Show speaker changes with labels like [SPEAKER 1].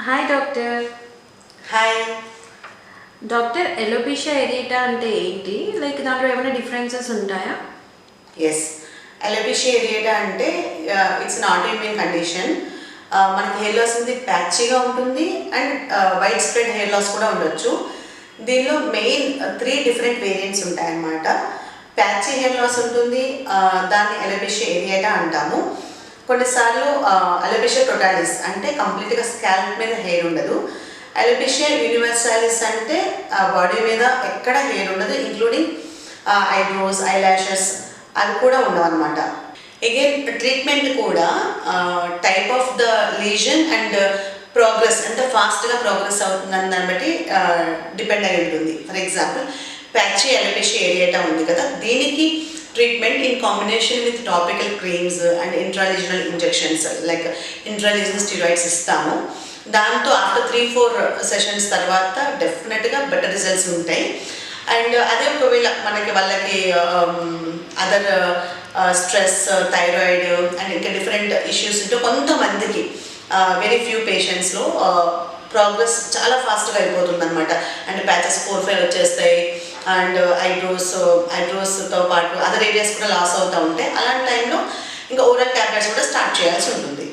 [SPEAKER 1] Hi doctor.
[SPEAKER 2] Hi.
[SPEAKER 1] Doctor, alopecia areata అంటే ఏంటి? Like దాంట్లో ఏమైనా డిఫరెన్సెస్ ఉంటాయా?
[SPEAKER 2] ఎస్, అలోపేషియా ఏరియేటా అంటే ఇట్స్ అన్ ఆటోఇమ్యూన్ కండిషన్. మనకి హెయిర్ లాస్ అనేది ప్యాచీగా ఉంటుంది and wide spread hair loss కూడా ఉండొచ్చు. దీనిలో మెయిన్ 3 డిఫరెంట్ వేరియంట్స్ ఉంటాయన్నమాట. ప్యాచీ హెయిర్ లాస్ ఉంటుంది, దాన్ని అలోపేషియా ఏరియేటా అంటాము. కొన్నిసార్లు అలోపేషియా టోటాలిస్ అంటే కంప్లీట్గా స్కాల్ప్ మీద హెయిర్ ఉండదు. అలోపేషియా యూనివర్సాలిస్ అంటే బాడీ మీద ఎక్కడ హెయిర్ ఉండదు, ఇంక్లూడింగ్ ఐబ్రోస్, ఐలాషెస్ అవి కూడా ఉండవు అనమాట. అగైన్ ట్రీట్మెంట్ కూడా type of the lesion and progress అంటే ఫాస్ట్గా ప్రోగ్రెస్ అవుతుందని దాన్ని బట్టి డిపెండ్ అయి ఉంటుంది. For example patchy alopecia areata ఉంది కదా, దీనికి treatment in combination with topical creams and intralesional injections like intralesional steroids ఇస్తాము. దాంతో ఆఫ్టర్ 3-4 సెషన్స్ తర్వాత డెఫినెట్గా బెటర్ రిజల్ట్స్ ఉంటాయి. అండ్ అదే ఒకవేళ మనకి వాళ్ళకి అదర్ స్ట్రెస్, థైరాయిడ్ అండ్ ఇంకా డిఫరెంట్ ఇష్యూస్ ఉంటే కొంతమందికి వెరీ ఫ్యూ పేషెంట్స్లో ప్రోగ్రెస్ చాలా ఫాస్ట్గా అయిపోతుంది అనమాట. అండ్ ప్యాచెస్ 4-5 వచ్చేస్తాయి అండ్ ఐబ్రోస్తో పాటు అదర్ ఏరియాస్ కూడా లాస్ అవుతూ ఉంటాయి. అలాంటి టైంలో ఇంకా ఓరల్ ట్యాబ్లెట్స్ కూడా స్టార్ట్ చేయాల్సి ఉంటుంది.